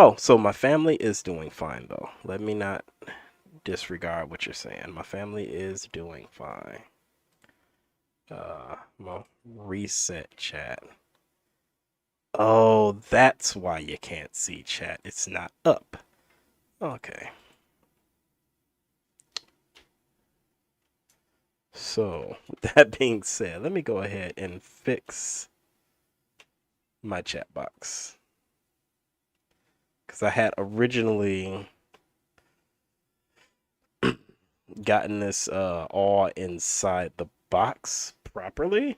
Oh, so my family is doing fine though. Let me not disregard what you're saying. My family is doing fine. Well, reset chat. Oh, that's why you can't see chat. It's not up. Okay. So, with that being said, let me go ahead and fix my chat box. Because I had originally gotten this all inside the box properly.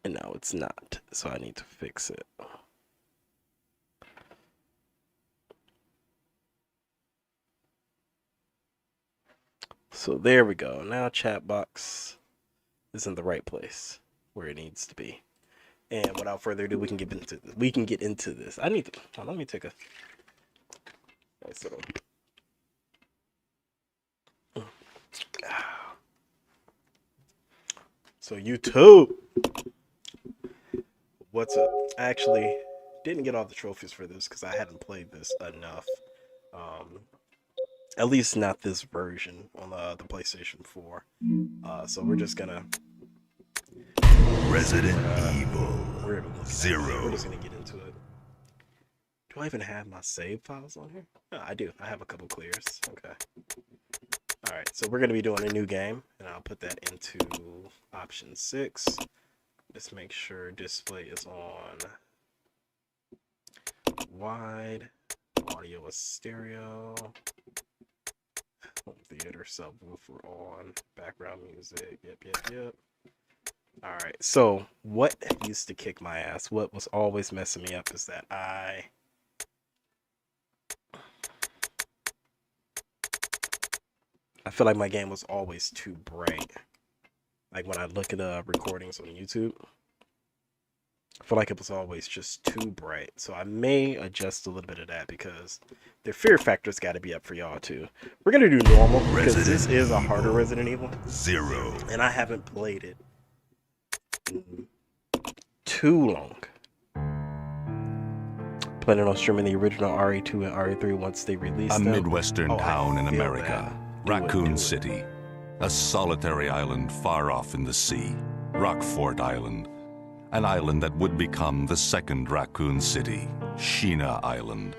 And now it's not. So I need to fix it. So there we go. Now chat box is in the right place where it needs to be. And without further ado, we can get into this. I need to let me take a nice little. So YouTube, what's up? I actually didn't get all the trophies for this because I hadn't played this enough. At least not this version on the PlayStation 4. So we're just gonna Resident Evil Zero. We're just gonna get into it. Do I even have my save files on here? Oh, I do. I have a couple clears. Okay. Alright, so we're gonna be doing a new game, and I'll put that into option 6. Just make sure display is on wide, audio is stereo, home theater subwoofer on, background music, yep. Alright, so what used to kick my ass, what was always messing me up is that I feel like my game was always too bright. Like when I look at recordings on YouTube, I feel like it was always just too bright. So I may adjust a little bit of that because the fear factor's got to be up for y'all too. We're gonna do normal because this is a harder Resident Evil Zero, and I haven't played it in too long. Planning on streaming the original RE2 and RE3 once they release them. a Midwestern town in feel America, that. Raccoon City, a solitary island far off in the sea, Rockfort Island, an island that would become the second Raccoon City, Sheena Island.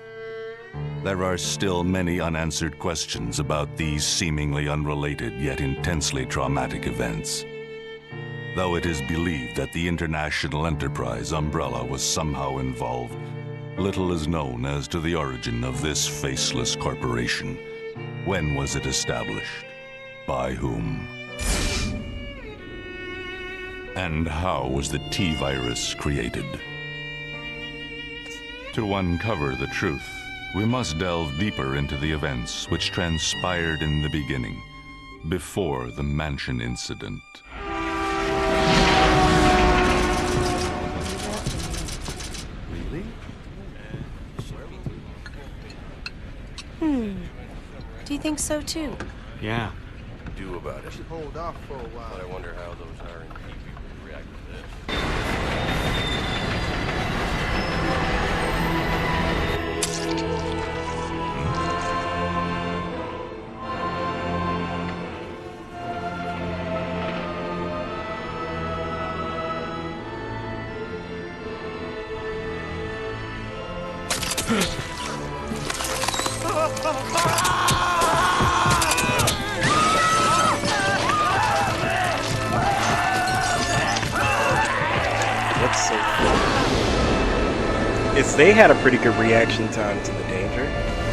There are still many unanswered questions about these seemingly unrelated yet intensely traumatic events. Though it is believed that the international enterprise Umbrella was somehow involved, little is known as to the origin of this faceless corporation. When was it established? By whom? And how was the T-Virus created? To uncover the truth, we must delve deeper into the events which transpired in the beginning, before the mansion incident. Do you think so too? Yeah. Do about it. Should hold off for a while. But I wonder how those R&D people would react to this. What's so funny is they had a pretty good reaction time to the danger,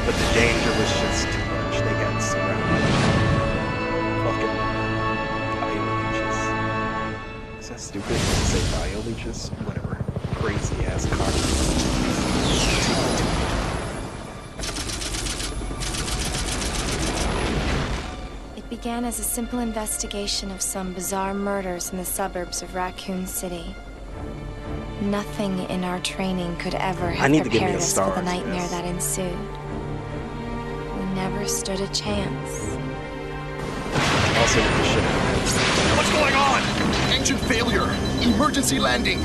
but the danger was just too much. They got surrounded. Fucking bio-leeches. Is that stupid to say bio-leeches? Whatever. Crazy ass cockroaches. It began as a simple investigation of some bizarre murders in the suburbs of Raccoon City. Nothing in our training could ever have prepared us for the nightmare that ensued. We never stood a chance. Also, the shit. What's going on? Engine failure. Emergency landing.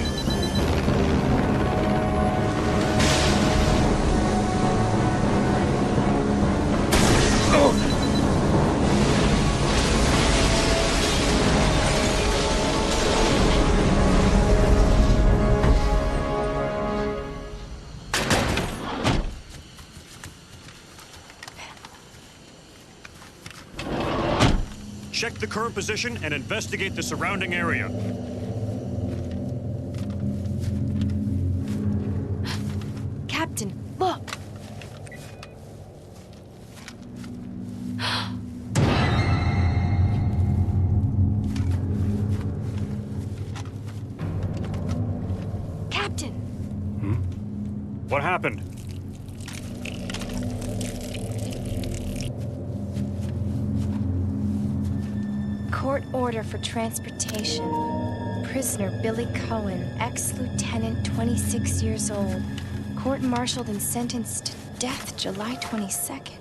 check the current position and investigate the surrounding area. Captain, look! Captain! What happened? Court order for transportation. Prisoner Billy Cohen, ex-lieutenant, 26 years old. Court-martialed and sentenced to death July 22nd.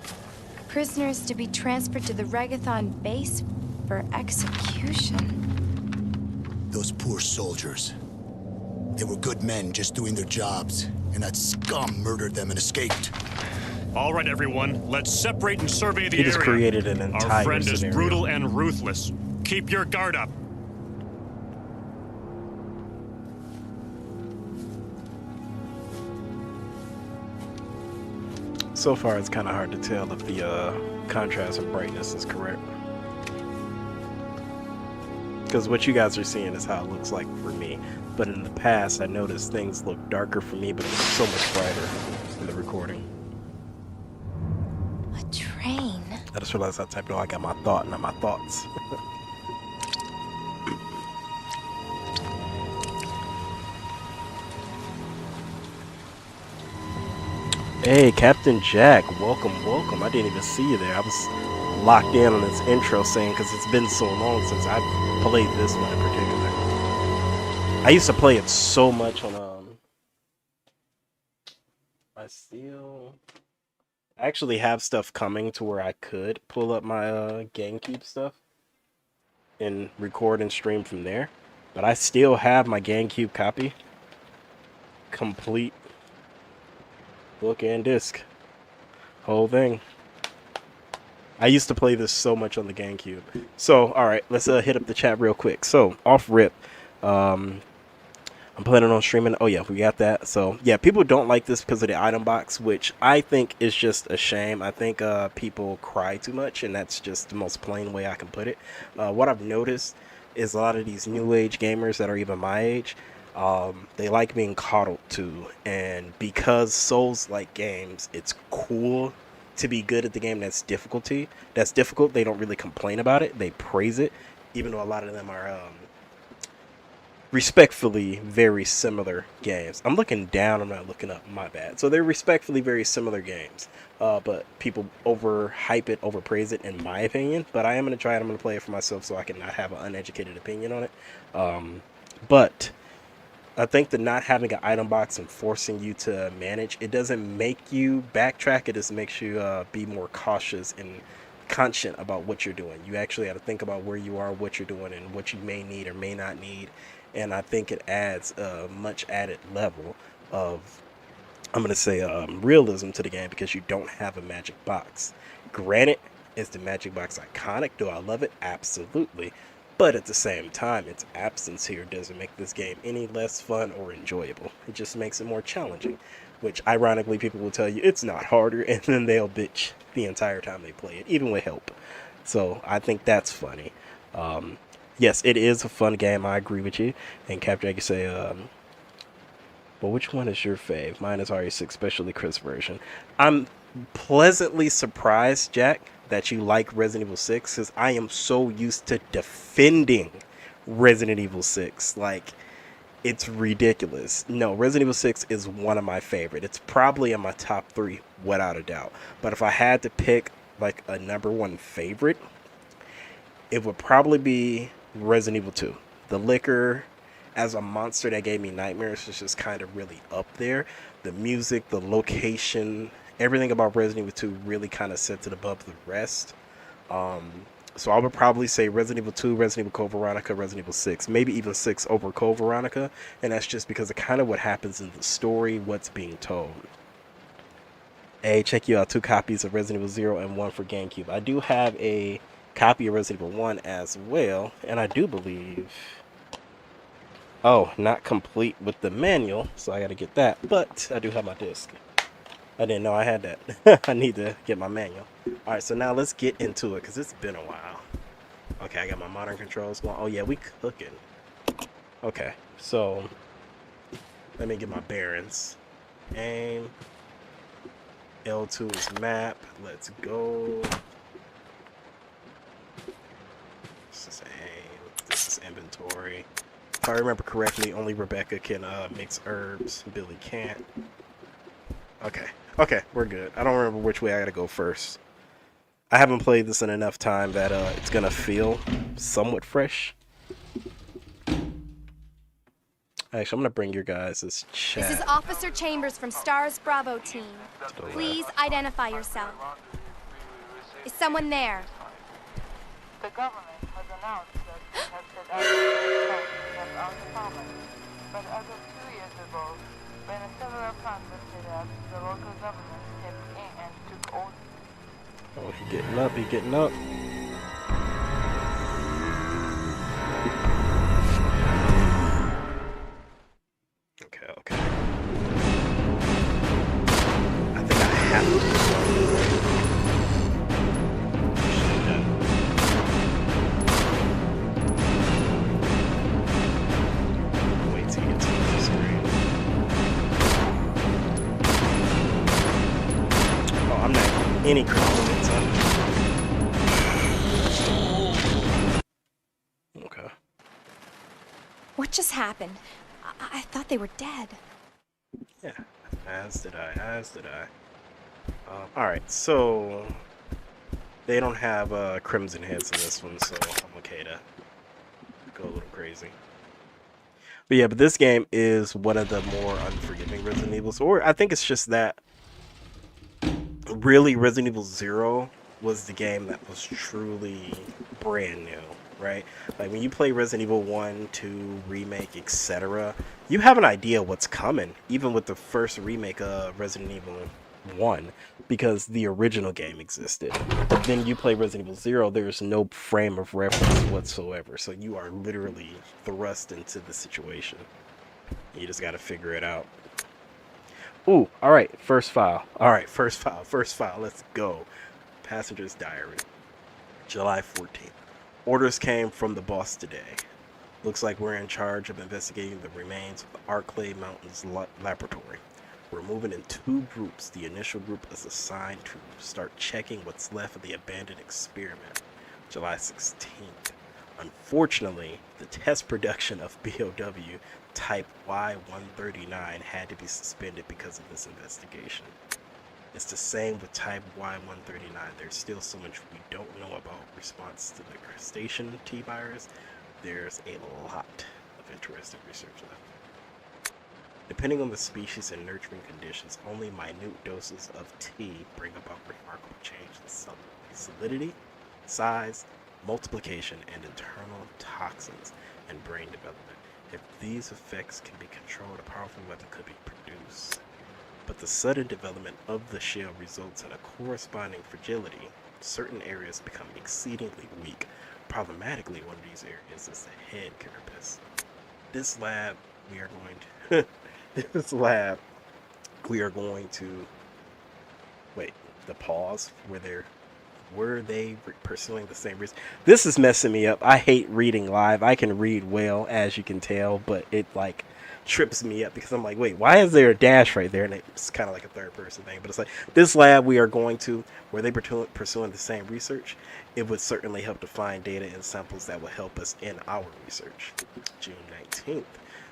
Prisoner is to be transferred to the Regathon base for execution. Those poor soldiers. They were good men just doing their jobs, and that scum murdered them and escaped. All right, everyone, let's separate and survey the He area. just created an entire Our friend scenario. is brutal and ruthless. Keep your guard up. So far, it's kind of hard to tell if the contrast and brightness is correct. Because what you guys are seeing is how it looks like for me. But in the past, I noticed things look darker for me, but it was so much brighter in the recording. A train? I just realized I typed it all. I got my thought, not my thoughts. Hey, Captain Jack, welcome, welcome. I didn't even see you there. I was locked in on this intro saying because it's been so long since I played this one in particular. I used to play it so much on I actually have stuff coming to where I could pull up my GameCube stuff and record and stream from there. But I still have my GameCube copy complete. Book and disc. Whole thing. I used to play this so much on the GameCube. So, alright, let's hit up the chat real quick. So, off rip. I'm planning on streaming. Oh yeah, we got that. So, yeah, people don't like this because of the item box, which I think is just a shame. I think people cry too much, and that's just the most plain way I can put it. What I've noticed is a lot of these new age gamers that are even my age, they like being coddled to, and because Souls-like games, it's cool to be good at the game that's difficult. They don't really complain about it. They praise it, even though a lot of them are respectfully very similar games. I'm looking down, I'm not looking up, my bad. So they're respectfully very similar games, but people overhype it, overpraise it, in my opinion. But I am going to try it. I'm going to play it for myself so I can not have an uneducated opinion on it. But I think the not having an item box and forcing you to manage, it doesn't make you backtrack. It just makes you be more cautious and conscious about what you're doing. You actually have to think about where you are, what you're doing, and what you may need or may not need. And I think it adds a much added level of, I'm going to say, realism to the game because you don't have a magic box. Granted, is the magic box iconic? Do I love it? Absolutely. But at the same time, its absence here doesn't make this game any less fun or enjoyable. It just makes it more challenging, which ironically people will tell you it's not harder, and then they'll bitch the entire time they play it, even with help. So I think that's funny. Yes, it is a fun game. I agree with you. And Captain, I can say, well, which one is your fave? Mine is RE6, especially Chris version. I'm pleasantly surprised, Jack, that you like Resident Evil 6, because I am so used to defending Resident Evil 6. Like, it's ridiculous. No, Resident Evil 6 is one of my favorite. It's probably in my top 3 without a doubt. But if I had to pick like a number 1 favorite, it would probably be Resident Evil 2. The liquor as a monster that gave me nightmares was just kind of really up there. The music, the location, everything about Resident Evil 2 really kind of sets it above the rest. So I would probably say Resident Evil 2, Resident Evil Code Veronica, Resident Evil 6, maybe even 6 over Code Veronica, and that's just because of kind of what happens in the story, what's being told. Hey, check you out, 2 copies of Resident Evil 0 and 1 for GameCube. I do have a copy of Resident Evil 1 as well, and I do believe, oh, not complete with the manual, so I gotta get that, but I do have my disc. I didn't know I had that. I need to get my manual. Alright, so now let's get into it, because it's been a while. Okay, I got my modern controls going. Oh yeah, we cooking. Okay, so let me get my bearings. Aim. L2 is map. Let's go. This is aim. This is inventory. If I remember correctly, only Rebecca can mix herbs. Billy can't. Okay. Okay, we're good. I don't remember which way I gotta go first. I haven't played this in enough time that it's gonna feel somewhat fresh. Actually, I'm gonna bring your guys' chat. This is Officer Chambers from STARS Bravo team. Please identify yourself. Is someone there? The government has announced that it has set out to protect our department. But as of 2 years ago, when several plants were set up, the local government stepped in and took over. Oh, he getting up, he getting up. Okay, okay. I think I have to do something. Wait till he gets to the screen. Oh, I'm not any critical hits on. Okay. What just happened? I thought they were dead. Yeah, as did I, as did I. Alright, so they don't have crimson heads in this one, so I'm okay to go a little crazy. But yeah, but this game is one of the more unforgiving Resident Evils, or I think it's just that really Resident Evil 0 was the game that was truly brand new, right? Like when you play Resident Evil 1, 2, Remake, etc., you have an idea what's coming, even with the first remake of Resident Evil 1, because the original game existed. But then you play Resident Evil 0, there's no frame of reference whatsoever, so you are literally thrust into the situation. You just gotta figure it out. Ooh, alright, first file. Alright, first file, let's go. Passenger's diary. July 14th. Orders came from the boss today. Looks like we're in charge of investigating the remains of the Arklay Mountains laboratory. We're moving in 2 groups. The initial group is assigned to start checking what's left of the abandoned experiment. July 16th. Unfortunately, the test production of BOW Type Y139 had to be suspended because of this investigation. It's the same with Type Y139. There's still so much we don't know about response to the crustacean T-virus. There's a lot of interesting research left. Depending on the species and nurturing conditions, only minute doses of T bring about remarkable change in solidity, size, multiplication, and internal toxins and brain development. If these effects can be controlled, a powerful weapon could be produced. But the sudden development of the shell results in a corresponding fragility. Certain areas become exceedingly weak. Problematically, one of these areas is the head carapace. This lab, we are going to wait, the pause, were they pursuing the same reason? This is messing me up. I hate reading live. I can read well, as you can tell, but it like trips me up because I'm like, wait, why is there a dash right there? And it's kind of like a third person thing, but it's like, this lab we are going to, were they pursuing the same research? It would certainly help to find data and samples that will help us in our research. June 19th.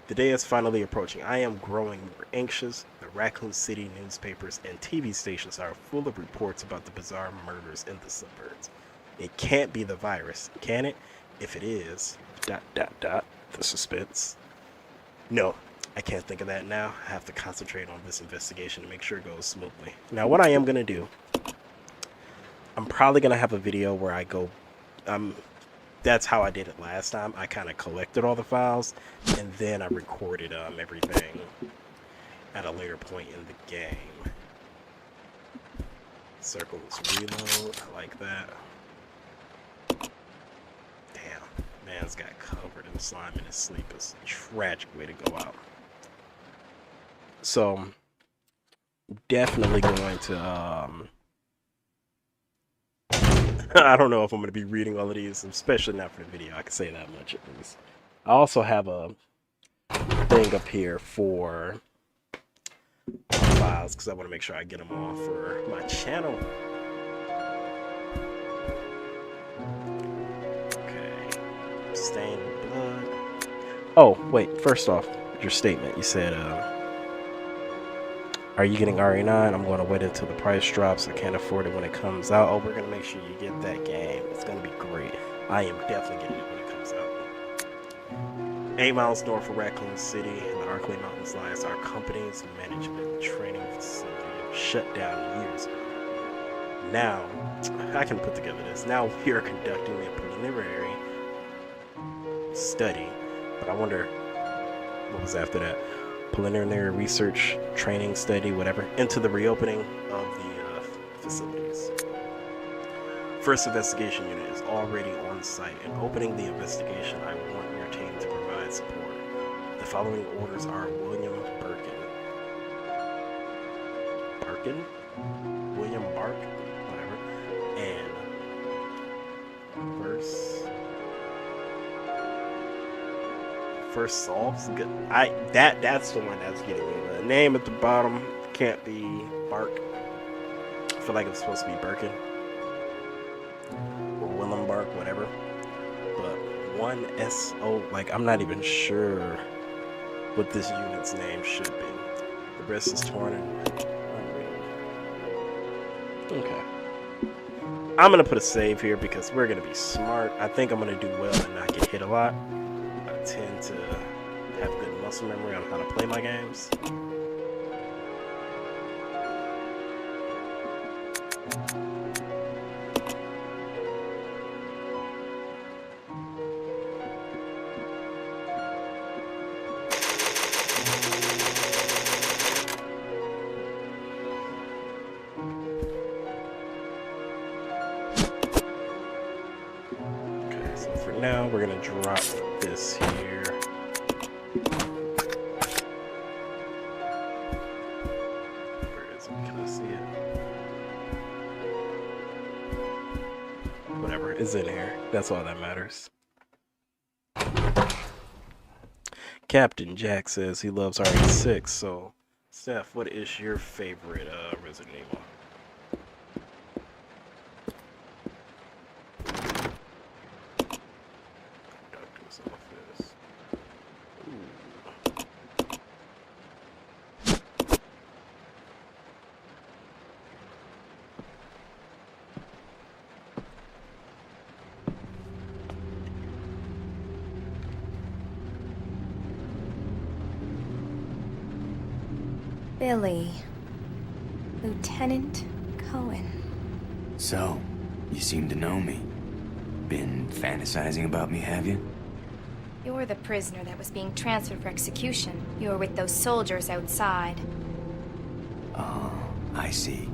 The day is finally approaching. I am growing more anxious. The Raccoon City newspapers and TV stations are full of reports about the bizarre murders in the suburbs. It can't be the virus, can it? If it is, ... the suspense. No, I can't think of that now. I have to concentrate on this investigation to make sure it goes smoothly. Now, what I am going to do, I'm probably going to have a video where I go, that's how I did it last time. I kind of collected all the files, and then I recorded everything at a later point in the game. Circle is reload. I like that. Damn, man's got covered in slime in his sleep. It's a tragic way to go out. So, definitely going to I don't know if I'm going to be reading all of these, especially not for the video. I can say that much at least. I also have a thing up here for files because I want to make sure I get them all for my channel. Okay. Stained blood. Oh, wait. First off, your statement. You said, are you getting RE9? I'm going to wait until the price drops. I can't afford it when it comes out. Oh, we're going to make sure you get that game. It's going to be great. I am definitely getting it when it comes out. 8 miles north of Raccoon City in the Arklay Mountains lies our company's management training facility. Shut down years ago. Now, I can put together this. Now we are conducting a preliminary study. But I wonder what was after that. Preliminary research, training, study, whatever, into the reopening of the facilities. First investigation unit is already on site, and opening the investigation, I want your team to provide support. The following orders are William Birkin. Birkin? William Bark? Whatever. And First Solves. That's the one that's getting me. The name at the bottom can't be Bark. I feel like it's supposed to be Birkin or Willem Bark, whatever. But 1SO, like I'm not even sure what this unit's name should be. The rest is torn and okay. I'm gonna put a save here because we're gonna be smart. I think I'm gonna do well and not get hit a lot. I tend to have good muscle memory on how to play my games. Okay, so for now we're gonna drop this here. Where is it? Can I see it? Whatever, it's in here. That's all that matters. Captain Jack says he loves RE6, so Steph, what is your favorite Resident Evil? Billy. Lieutenant Cohen. So, you seem to know me. Been fantasizing about me, have you? You're the prisoner that was being transferred for execution. You were with those soldiers outside. Oh, I see.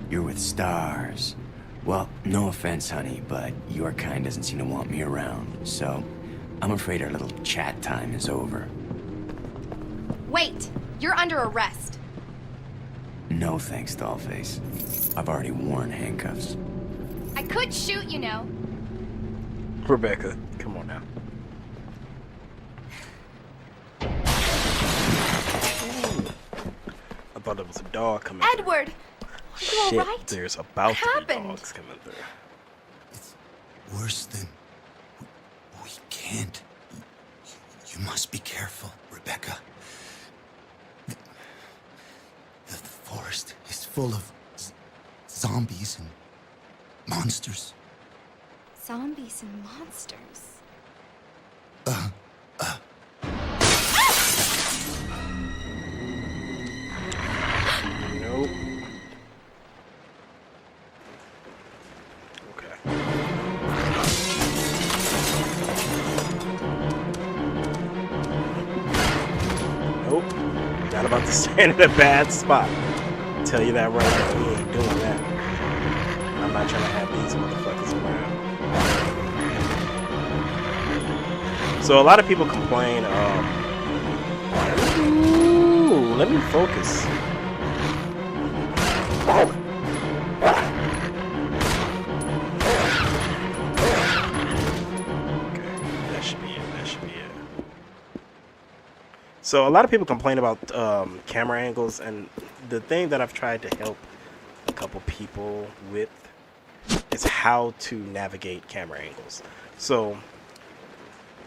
You're with STARS. Well, no offense, honey, but your kind doesn't seem to want me around, so I'm afraid our little chat time is over. Wait! You're under arrest. No thanks, Dollface. I've already worn handcuffs. I could shoot, you know. Rebecca, come on now. I thought it was a dog coming Edward! through. Are you Shit, alright? there's about to be happened? dogs coming through. It's worse than... We can't. You must be careful, Rebecca. The forest is full of zombies and monsters. Zombies and monsters. Nope. Okay. Nope. Not about to stand in a bad spot. I'll tell you that right now. We ain't doing that. I'm not trying to have these motherfuckers around. So a lot of people complain, ooh, let me focus. So a lot of people complain about camera angles, and the thing that I've tried to help a couple people with is how to navigate camera angles. So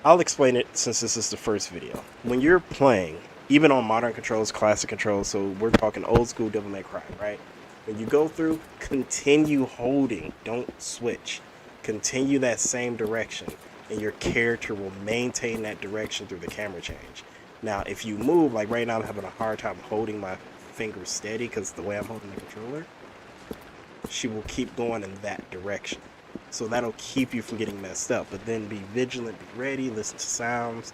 I'll explain it since this is the first video. When you're playing, even on modern controls, classic controls, so we're talking old school Devil May Cry, right? When you go through, continue holding, don't switch. Continue that same direction, and your character will maintain that direction through the camera change. Now, if you move, like right now I'm having a hard time holding my finger steady because the way I'm holding the controller, she will keep going in that direction. So that'll keep you from getting messed up. But then be vigilant, be ready, listen to sounds.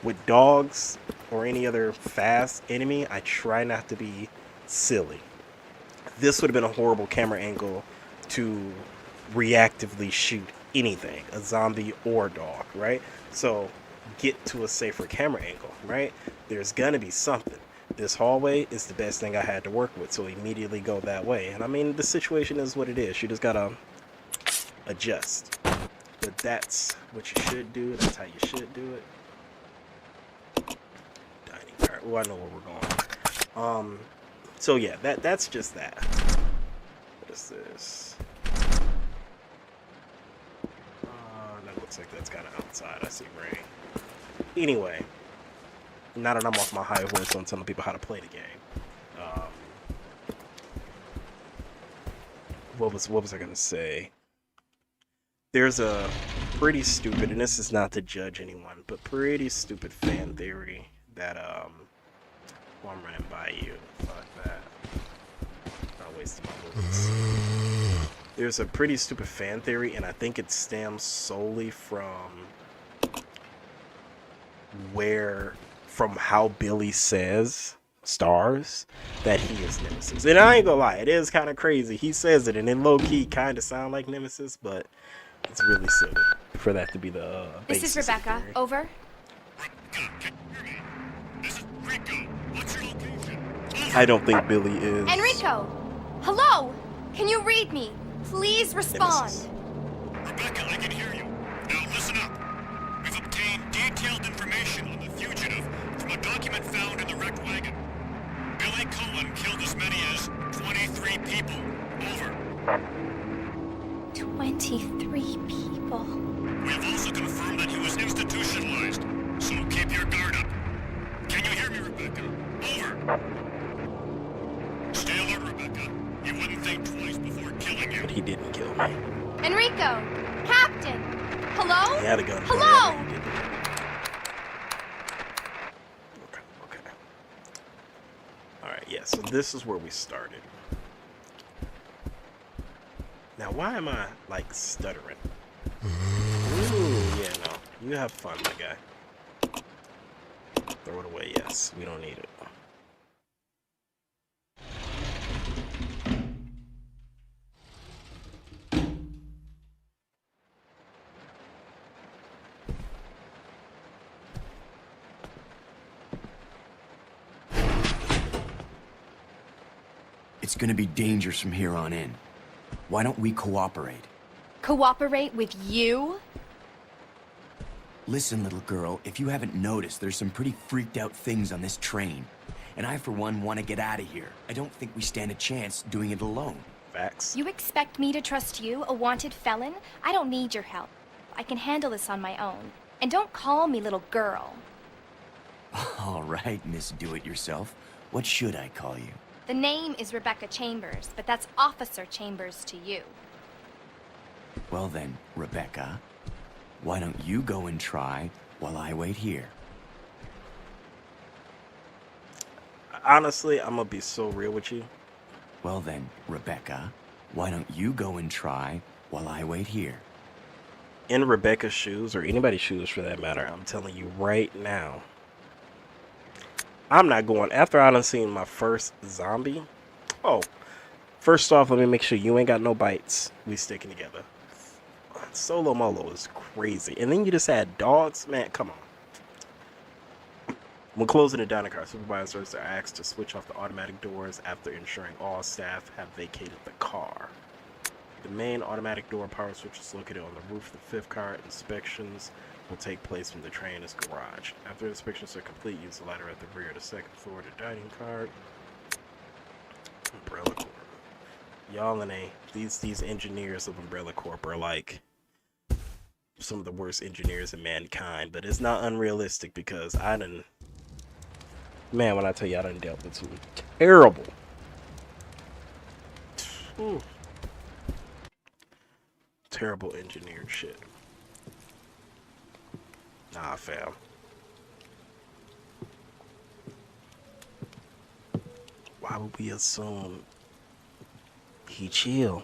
With dogs or any other fast enemy, I try not to be silly. This would have been a horrible camera angle to reactively shoot anything, a zombie or dog, right? So get to a safer camera angle, right? There's gonna be something. This hallway is the best thing I had to work with, so immediately go that way. And I mean, the situation is what it is. You just gotta adjust. But that's what you should do. That's how you should do it. Dining car. Oh, I know where we're going. So yeah, that's just that. What is this? That looks like that's kind of outside. I see rain. Anyway, now that I'm off my high horse on telling people how to play the game, what was I gonna say? There's a pretty stupid, and this is not to judge anyone, but pretty stupid fan theory that well, I'm running by you. Fuck that. Not wasting my bullets. There's a pretty stupid fan theory, and I think it stems solely from how Billy says Stars that he is Nemesis. And I ain't gonna lie, it is kind of crazy. He says it, and in low key kind of sound like Nemesis, but it's really silly for that to be the This is Rebecca. Over. This is Rico. What's your location? I don't think Billy is Enrico! Hello! Can you read me? Please respond. Nemesis. Rebecca, I can hear you. Now listen up. We've obtained detailed information on the fugitive from a document found in the wrecked wagon. Billy Cohen killed as many as 23 people. Over. 23 people. We have also confirmed that he was institutionalized, so keep your guard up. Can you hear me, Rebecca? Over. Stay alert, Rebecca. You wouldn't think twice before killing you. But he didn't kill me. Enrico! Captain! Hello? He had a gun. Hello! Okay. Alright, yeah, so this is where we started. Now, why am I, like, stuttering? Ooh, yeah, no. You have fun, my guy. Throw it away, yes. We don't need it. It's gonna be dangerous from here on in. Why don't we cooperate? Cooperate with you? Listen, little girl, if you haven't noticed, there's some pretty freaked out things on this train. And I, for one, want to get out of here. I don't think we stand a chance doing it alone. Facts. You expect me to trust you, a wanted felon? I don't need your help. I can handle this on my own. And don't call me little girl. All right, Miss Do-It-Yourself. What should I call you? The name is Rebecca Chambers, but that's Officer Chambers to you. Well then, Rebecca, why don't you go and try while I wait here? Honestly, I'm gonna be so real with you. Well then, Rebecca, why don't you go and try while I wait here? In Rebecca's shoes, or anybody's shoes for that matter, I'm telling you right now, I'm not going. After I done seen my first zombie. Oh, first off, let me make sure you ain't got no bites. We sticking together. Solo Molo is crazy. And then you just had dogs. Man, come on. When closing the dining car, supervisors are asked to switch off the automatic doors after ensuring all staff have vacated the car. The main automatic door power switch is located on the roof of the fifth car. Inspections will take place when the train is garaged. After inspections are complete, use the ladder at the rear of the second floor to dining car. Umbrella Corp. Y'all and these engineers of Umbrella Corp are like some of the worst engineers in mankind, but it's not unrealistic because man, when I tell you I done dealt with some terrible terrible engineered shit. Nah, fam. Why would we assume he chill?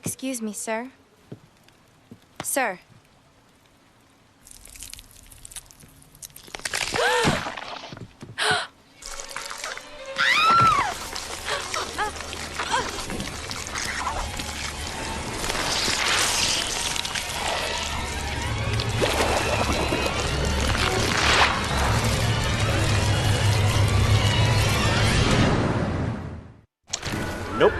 Excuse me, sir. Sir. Nope.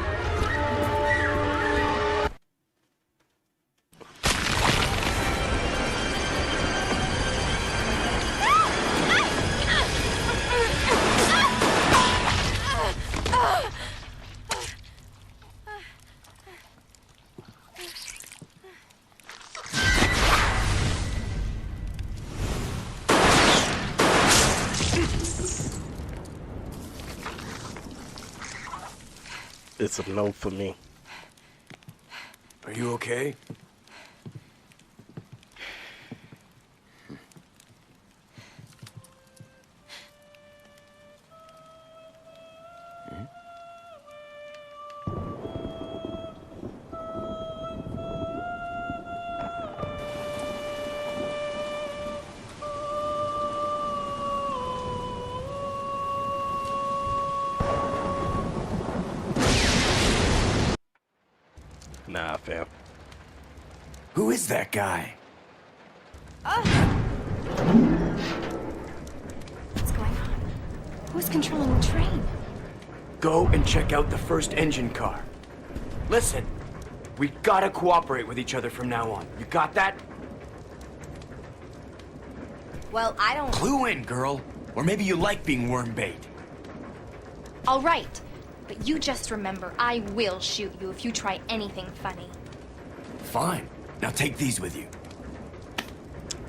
It's a no for me. Are you okay? Nah, fam. Who is that guy? What's going on? Who's controlling the train? Go and check out the first engine car. Listen, we gotta cooperate with each other from now on. You got that? Well, I don't... Clue in, girl. Or maybe you like being worm bait. All right. But you just remember, I will shoot you if you try anything funny. Fine. Now take these with you.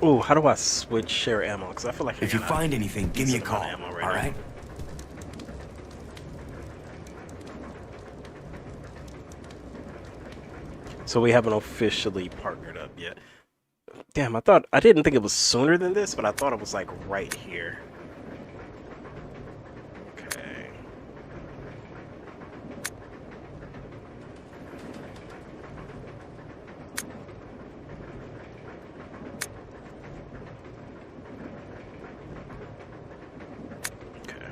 Ooh, how do I switch share ammo? Because I feel like if you find anything, give me a call. All right? So we haven't officially partnered up yet. Damn, I didn't think it was sooner than this, but I thought it was like right here. Okay. Okay.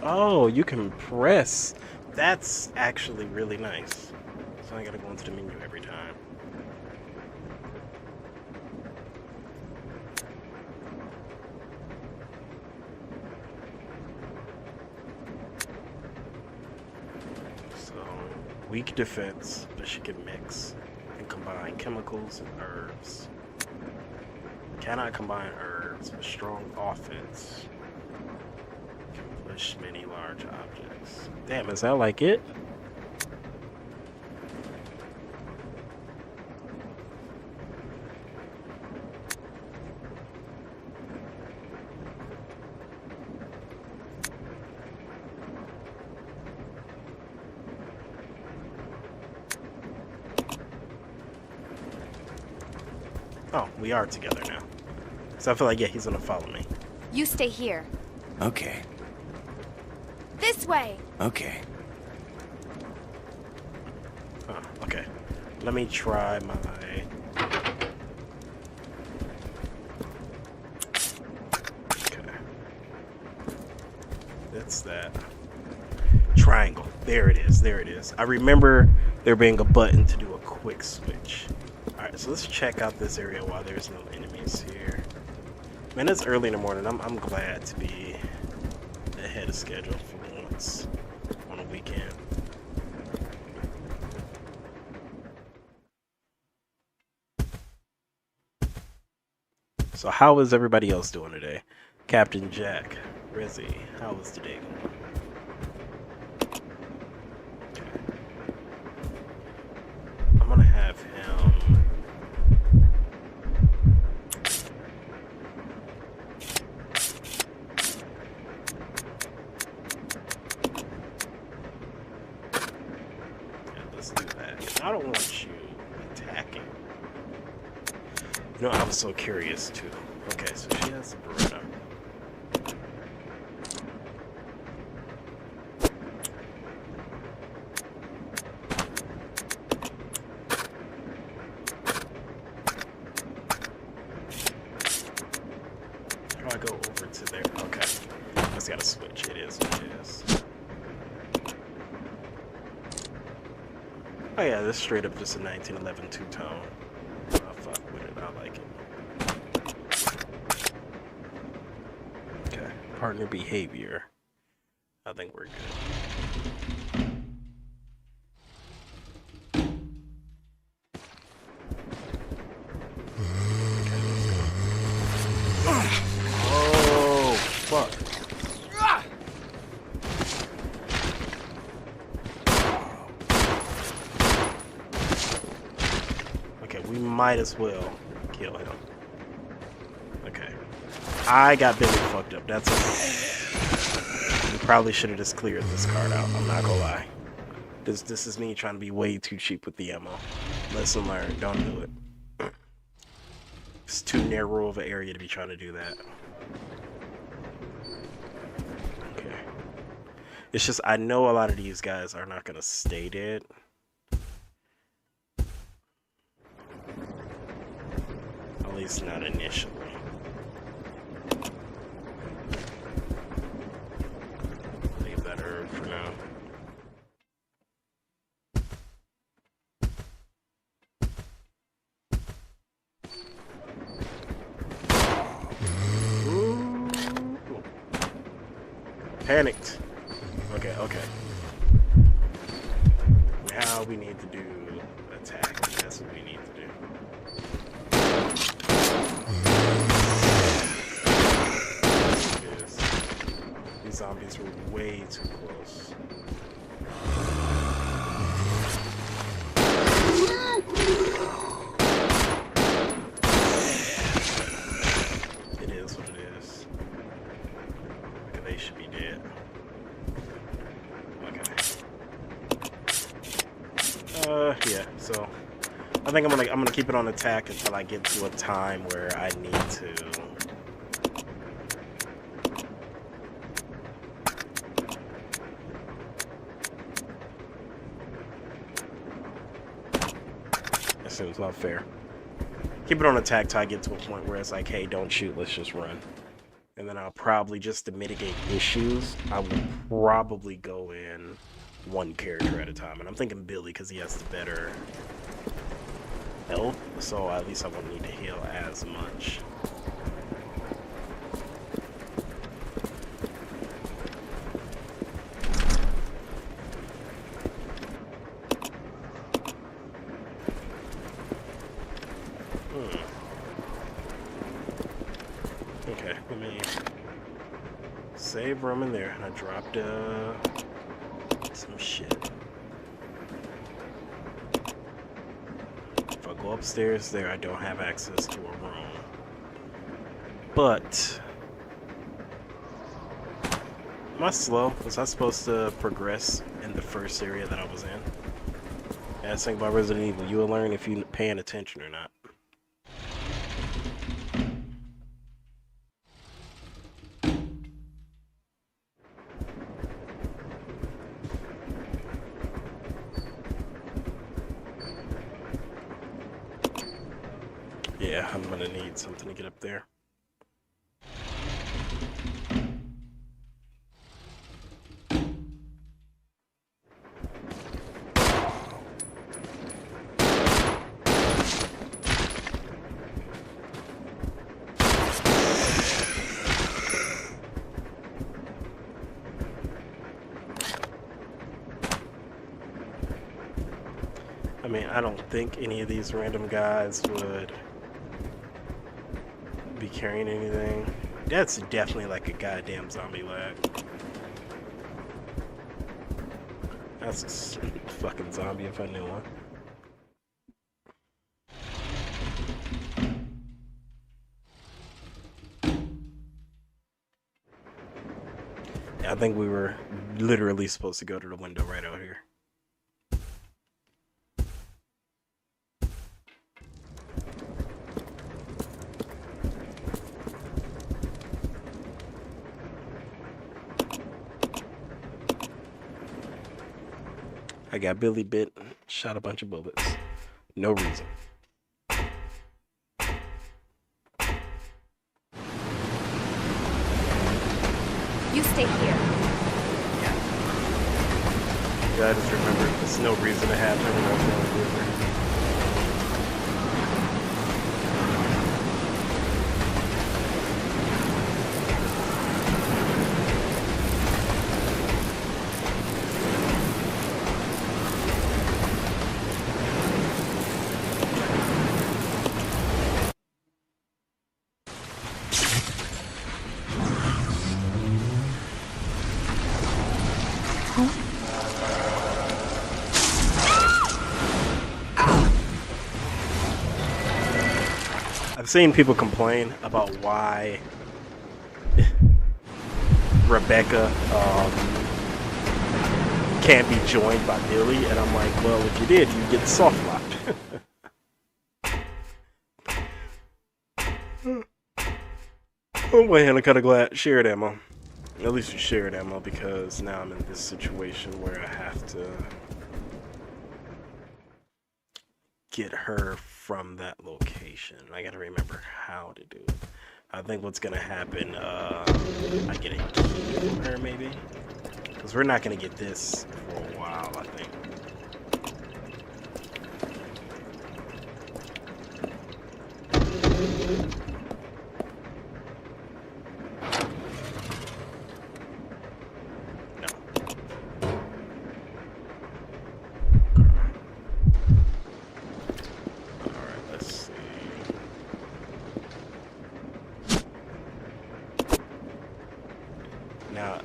Oh, you can press. That's actually really nice. So I gotta go into the menu every time. So, weak defense, but she can mix and combine chemicals and herbs. Cannot combine herbs, but strong offense. Push many large objects. Damn, is that like it? Oh, we are together now. So I feel like, yeah, he's gonna follow me. You stay here. Okay. This way! Okay. Oh, okay. Let me try my... Okay. That's that. Triangle. There it is. There it is. I remember there being a button to do a quick switch. Alright, so let's check out this area while there's no enemies here. Man, it's early in the morning. I'm glad to be ahead ahead of schedule for once on a weekend. So how is everybody else doing today? Captain Jack, Rizzy, how was the day going? I'm gonna have him. Yeah, let's do that. I don't want you attacking. You know, I was so curious too. Okay, so she has the Beretta. How do I go over to there? Okay. I just gotta switch. It is what it is. Oh yeah, this is straight up just a 1911 two-tone. I'll fuck with it. I like it. Okay. Partner behavior. I think we're good. Oh, fuck. Okay, we might as well kill him. Okay. I got Billy fucked up. That's okay. We probably should have just cleared this card out. I'm not gonna lie. This is me trying to be way too cheap with the ammo. Lesson learned. Don't do it. It's too narrow of an area to be trying to do that. Okay. It's just, I know a lot of these guys are not gonna stay dead. At least not initially. Leave that herb for now. Ooh. Panicked. Okay, okay. Now we need to do attack. That's what we need to do. These zombies were way too close. It is what it is. Okay, they should be dead. Okay. Yeah, so I think I'm gonna keep it on attack until I get to a time where I need to that seems not fair. Keep it on attack till I get to a point where it's like, hey, don't shoot, let's just run. And then I'll probably, just to mitigate issues, I will probably go in one character at a time. And I'm thinking Billy because he has the better health, so at least I won't need to heal as much. Okay, let me save room in there. I dropped some shit. If I go upstairs there, I don't have access to a room. But am I slow? Was I supposed to progress in the first area that I was in? That's the thing about Resident Evil. You'll learn if you're paying attention or not. Yeah, I'm gonna need something to get up there. I don't think any of these random guys would be carrying anything. That's definitely like a goddamn zombie lag. That's a fucking zombie if I knew one. I think we were literally supposed to go to the window right out here. I got Billy bit, shot a bunch of bullets. No reason. You stay here. Yeah, I just remember there's no reason to have everyone going with her. I've seen people complain about why Rebecca can't be joined by Billy, and I'm like, well, if you did, you'd get soft locked. Oh my hand, I'm kind of glad. Shared ammo. At least you shared ammo, because now I'm in this situation where I have to get her from that location. I gotta remember how to do it. I think what's gonna happen, I get a key from her maybe? Because we're not gonna get this for a while, I think.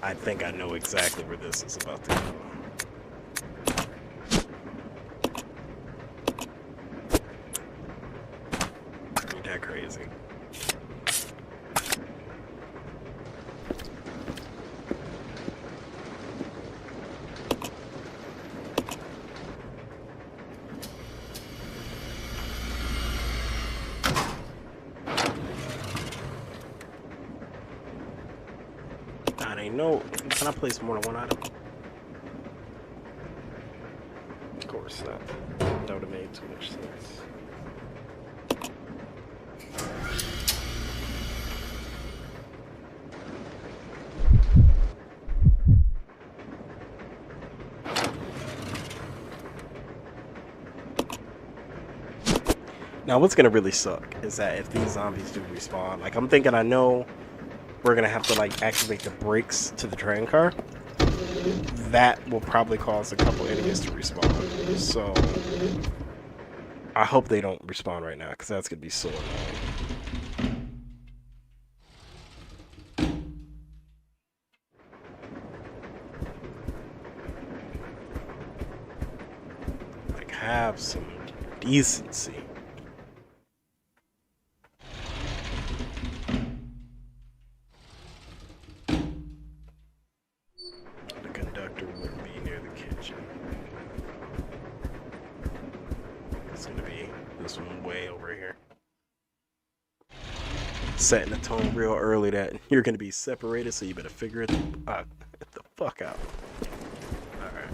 I think I know exactly where this is about to go. Ain't that crazy? No, can I place more than one item? Of course not. That would have made too much sense. Now, what's gonna really suck is that if these zombies do respawn, like I'm thinking I know we're gonna have to like activate the brakes to the train car. That will probably cause a couple enemies to respawn. So I hope they don't respawn right now, because that's gonna be so annoying. Like, have some decency. Setting the tone real early that you're going to be separated, so you better figure it the fuck out. Alright.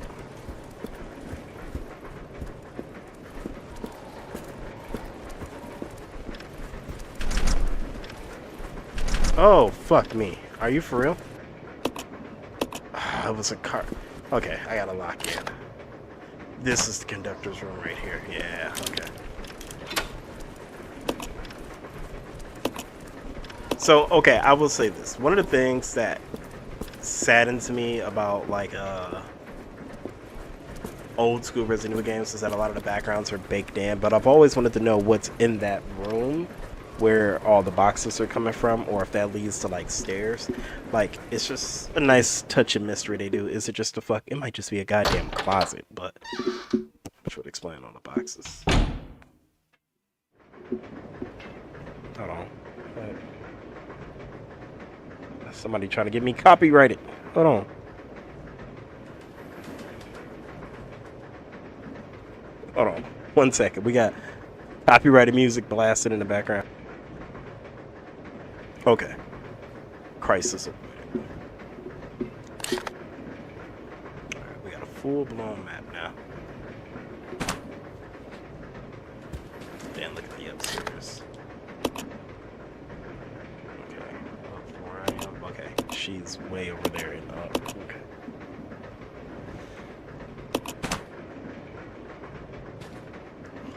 Oh, fuck me. Are you for real? It was a car. Okay, I gotta lock in. This is the conductor's room right here. Yeah, okay. So, okay, I will say this. One of the things that saddens me about, like, old school Resident Evil games is that a lot of the backgrounds are baked in, but I've always wanted to know what's in that room where all the boxes are coming from, or if that leads to like stairs. Like, it's just a nice touch of mystery they do. Is it just a it might just be a goddamn closet, but which would explain all the boxes. Hold on. Somebody trying to get me copyrighted. Hold on. Hold on. 1 second. We got copyrighted music blasted in the background. Okay. Crisis. Alright, we got a full-blown map now. Then look at the upstairs. Okay. Up where I am. Okay. She's way over there and up. Okay.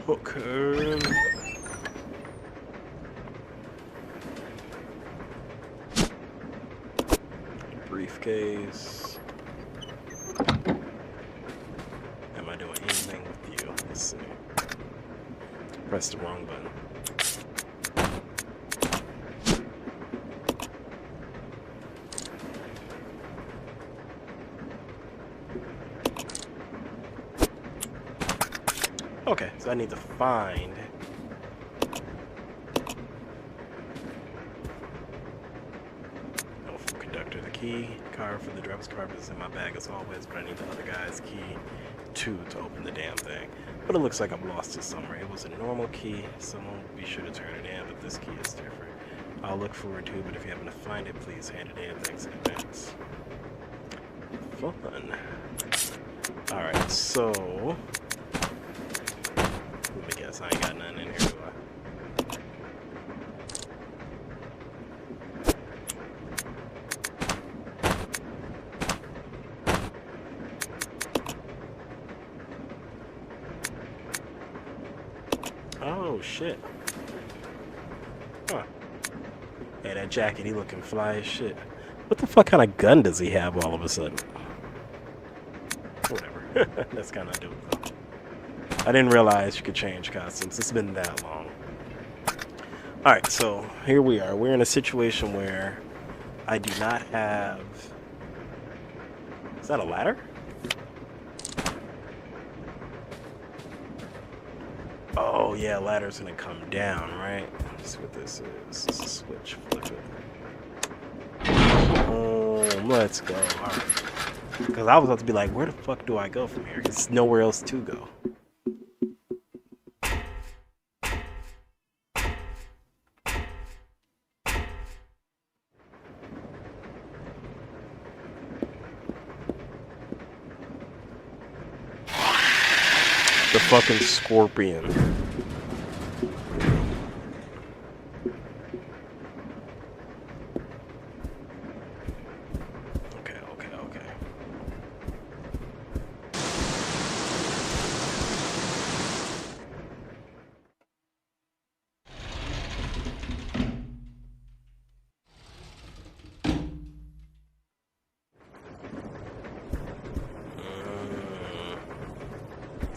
Okay. Briefcase. Am I doing anything with you? Let's see. Press the wrong button. Okay, so I need to find conductor the key. Card for the driver's card is in my bag as always, but I need the other guy's key too to open the damn thing. But it looks like I've lost it somewhere. It was a normal key. Someone will be sure to turn it in, but this key is different. I'll look for it too, but if you happen to find it, please hand it in. Thanks in advance. Fun. Alright, so let me guess, I ain't got nothing in here, do I? Oh, shit. Huh. Hey, that jacket, he looking fly as shit. What the fuck kind of gun does he have all of a sudden? Whatever. That's kind of dope, though. I didn't realize you could change costumes. It's been that long. Alright, so here we are. We're in a situation where I do not have... Is that a ladder? Oh, yeah, ladder's gonna come down, right? Let's see what this is. This is a switch. Flip it. Let's go. Alright. Because I was about to be like, where the fuck do I go from here? There's nowhere else to go. The fucking scorpion. Okay.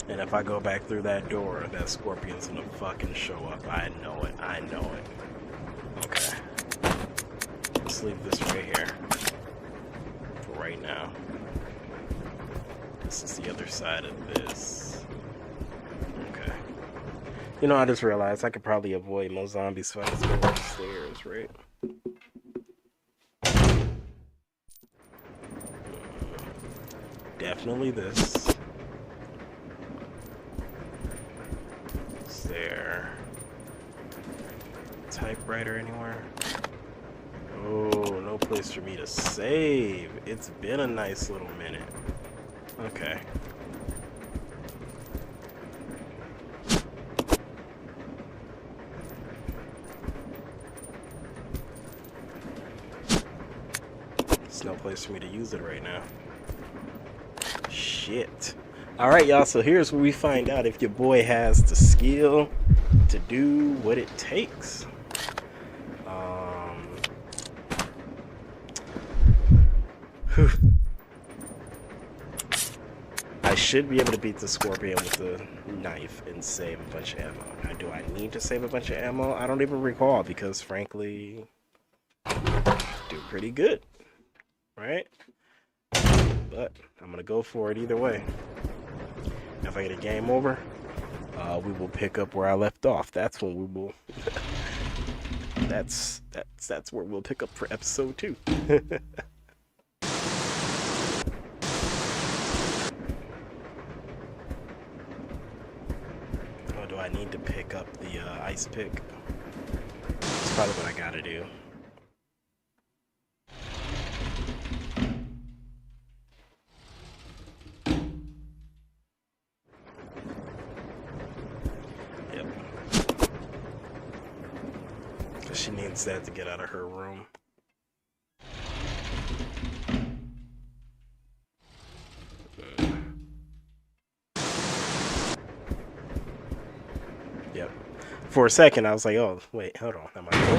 And if I go back through that door, that scorpion's gonna fucking show up. I know it. Okay. Let's leave this right here. For right now. This is the other side of this. Okay. You know, I just realized I could probably avoid most zombies if I just go upstairs, right? Definitely this. Is there typewriter anywhere? Oh, no place for me to save. It's been a nice little minute. Okay. There's no place for me to use it right now. Shit. Alright, y'all, so here's where we find out if your boy has the skill to do what it takes. I should be able to beat the Scorpion with the knife and save a bunch of ammo. Now, do I need to save a bunch of ammo? I don't even recall because, frankly, I do pretty good, right? But I'm going to go for it either way. If I get a game over, we will pick up where I left off. That's when we will... that's where we'll pick up for episode 2. Do I need to pick up the ice pick? That's probably what I gotta do. Yep. Because she needs that to get out of her room. Yep. For a second, I was like, oh, wait, hold on. Am I cool?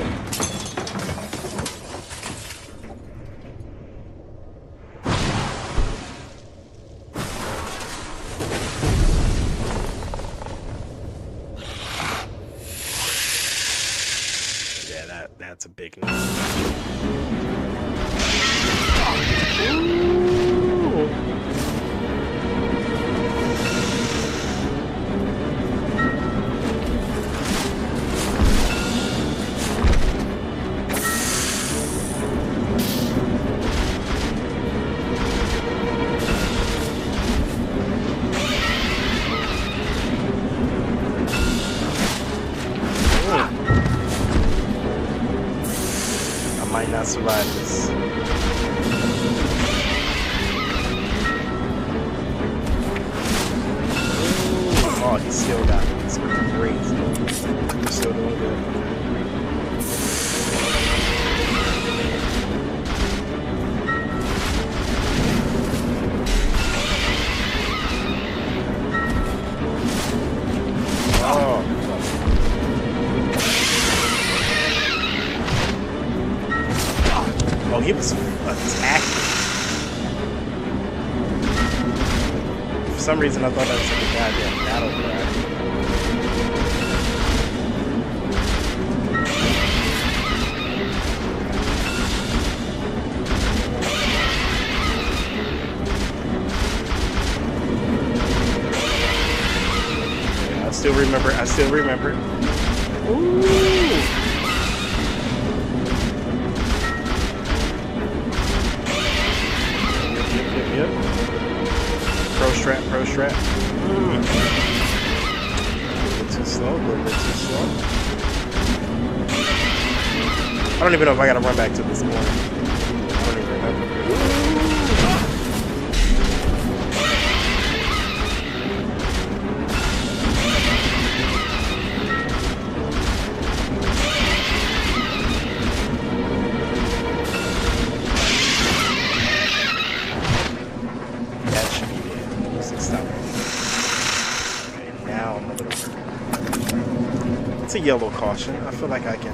Yeah, that's a big no. Not survive this. Oh, he still got it. It's crazy. I'm still doing good. Oh, he was attacking. For some reason, I thought that was like a goddamn battle cry. Yeah, I still remember. Ooh. Yep. Pro strap. A little too slow, I don't even know if I gotta run back to this point. I don't even remember. It's a yellow caution. I feel like I can.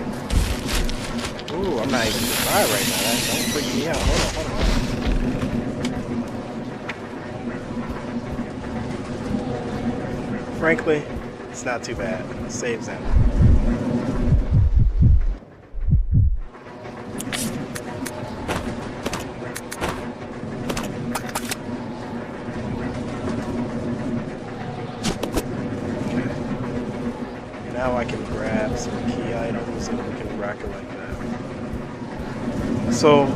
Ooh, I'm not even fire right now. That don't freak me out. Hold on. Frankly, it's not too bad. Saves them. Now I can grab some key items and we can rock it like that. So, I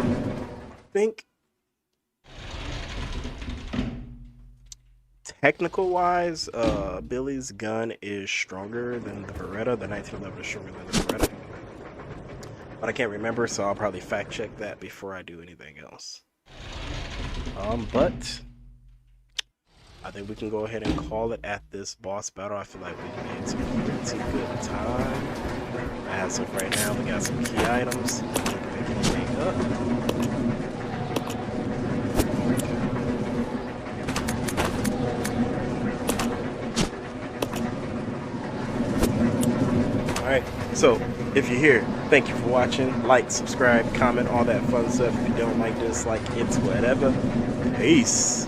think technical-wise, Billy's gun is stronger than the Beretta. The 1911 is stronger than the Beretta. But I can't remember, so I'll probably fact-check that before I do anything else. But I think we can go ahead and call it at this boss battle. I feel like we made some pretty good time. As of right now, we got some key items. Pick anything up. Alright, so if you're here, thank you for watching. Like, subscribe, comment, all that fun stuff. If you don't like this, like, it's whatever. Peace.